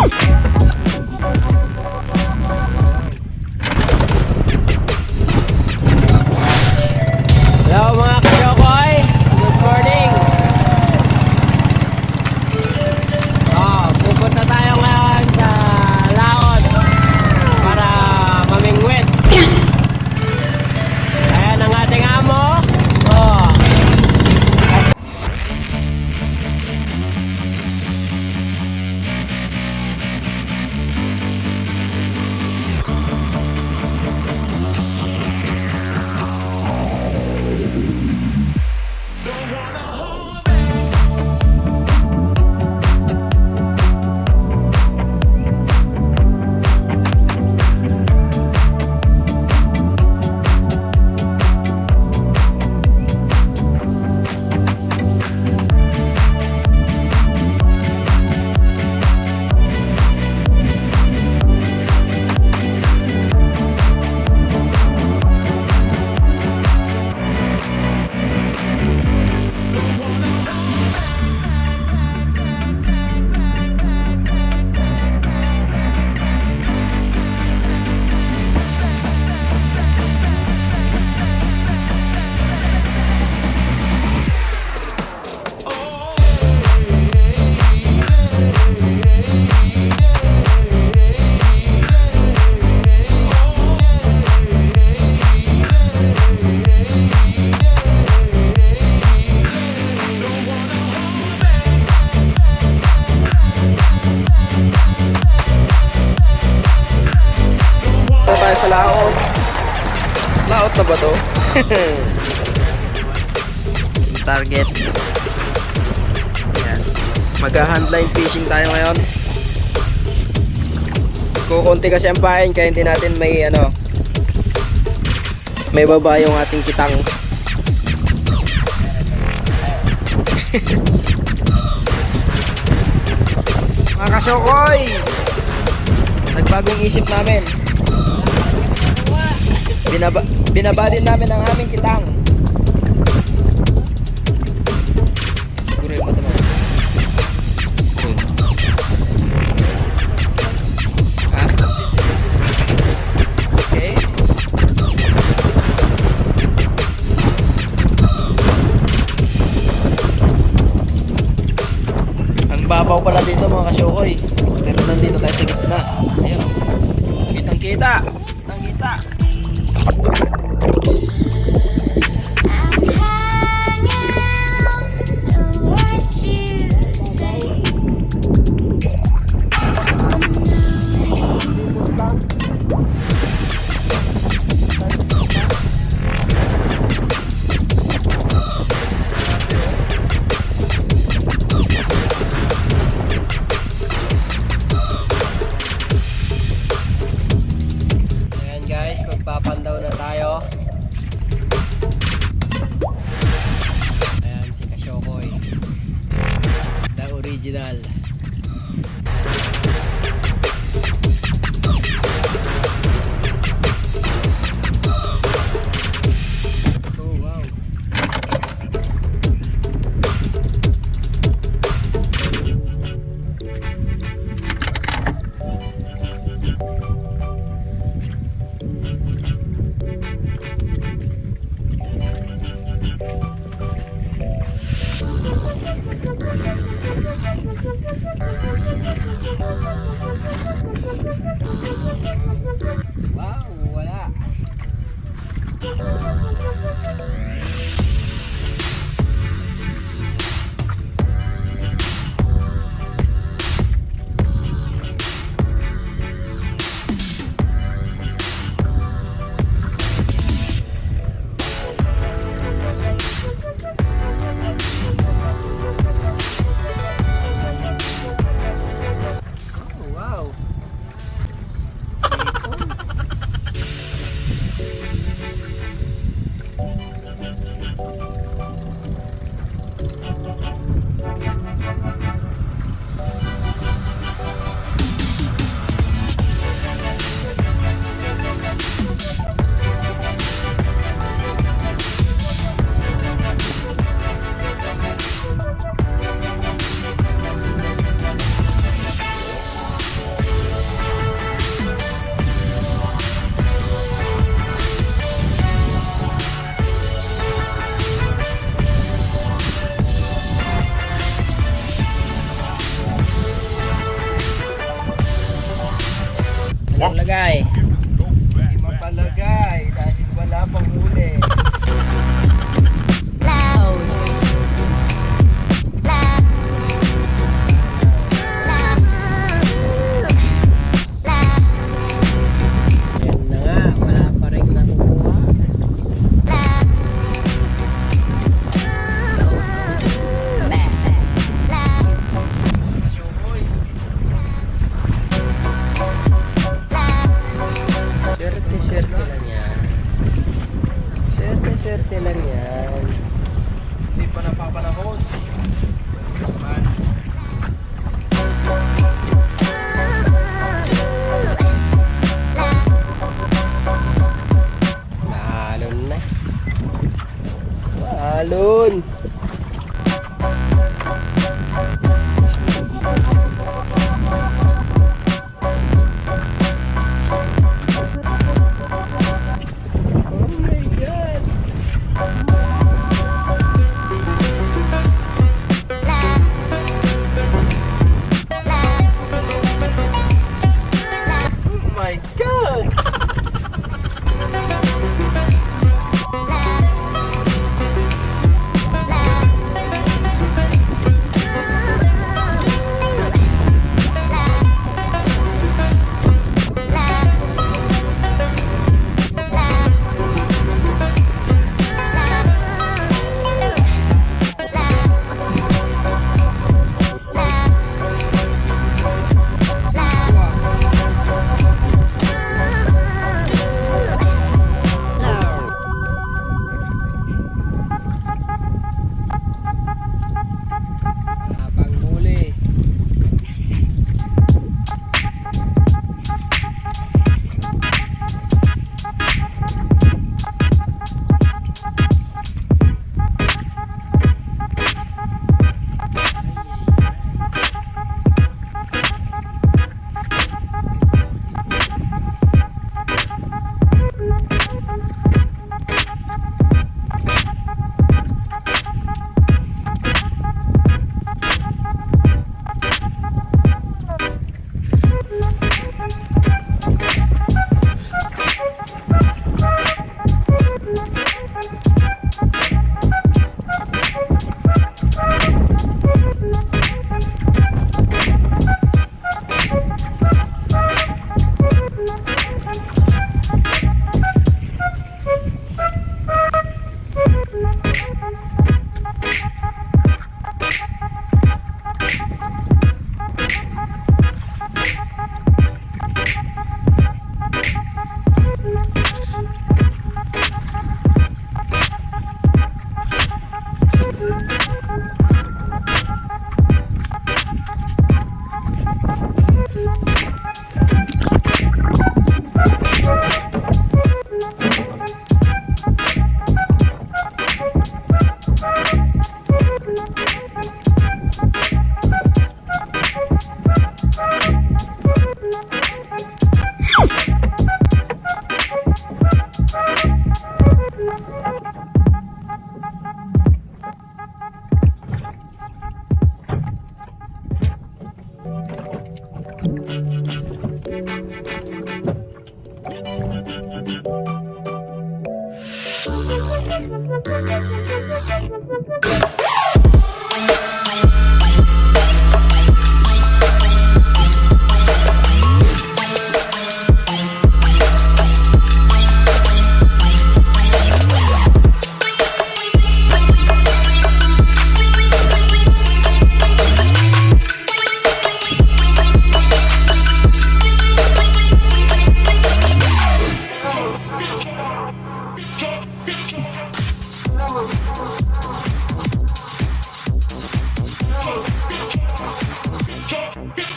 Hello mga kajokoy, good morning. Pupunta tayo ngayon sa laot para mamingwit. Ayan ang ating amo. Sa laot. Laot na ba to? Target. Ayan. Mag-handline fishing tayo ngayon. Kukunti kasi ang pain kaya hindi natin may may baba yung ating kitang. Mga kasyokoy, nagbagong isip namin. Binaba din namin ang aming kitang. Siguro yung mata mo. Ha? Okay. Ang babaw pala dito mga kasyokoy. Pero nandito tayo sa gitna. Ayun. Kitang kita. Kitang kita. Magpapandaw na tayo. Ayan si Kasyokoy, the original. Oh wow. Wow, wala. Lagay. Hindi mapalagay dahil wala pang huli. Yan na nga, wala pa rin nakukuha. Kasyukoy. Swerte lang yan. Swerte lang yan. Hindi pa napapanahon. Yes, man. Alon na. Alon. Oh my God. Oh my God! Panghuli.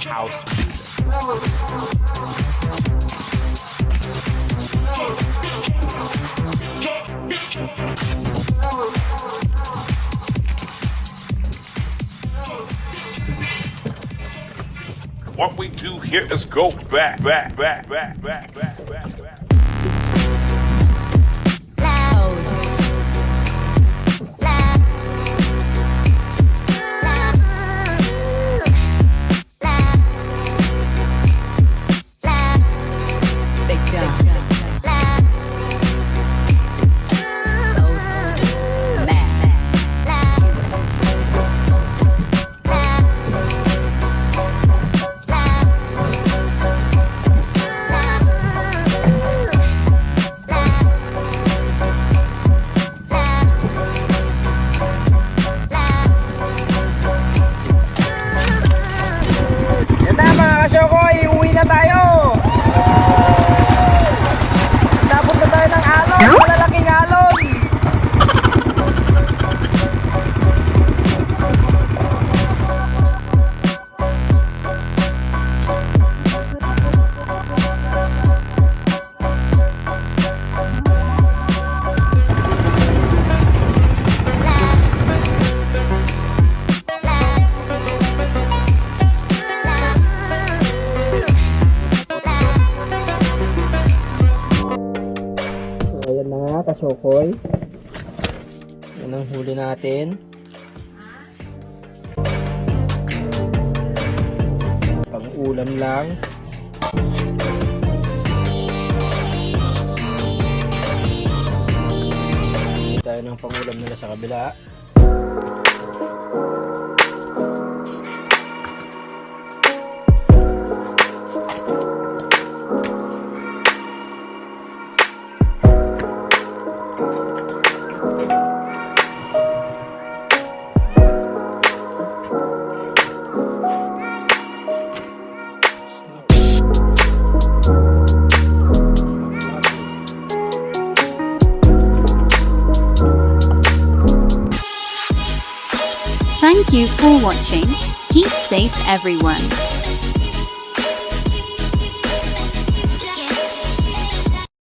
House music. What we do here is go back. kasyokoy, uwi na tayo. Tapos na tayo ng alon, malalaking alon. Ayan na nga, kasyokoy. Yan ang huli natin. Pang-ulam lang. Hindi tayo ng pang-ulam nila sa kabila. Thank you for watching. Keep safe everyone.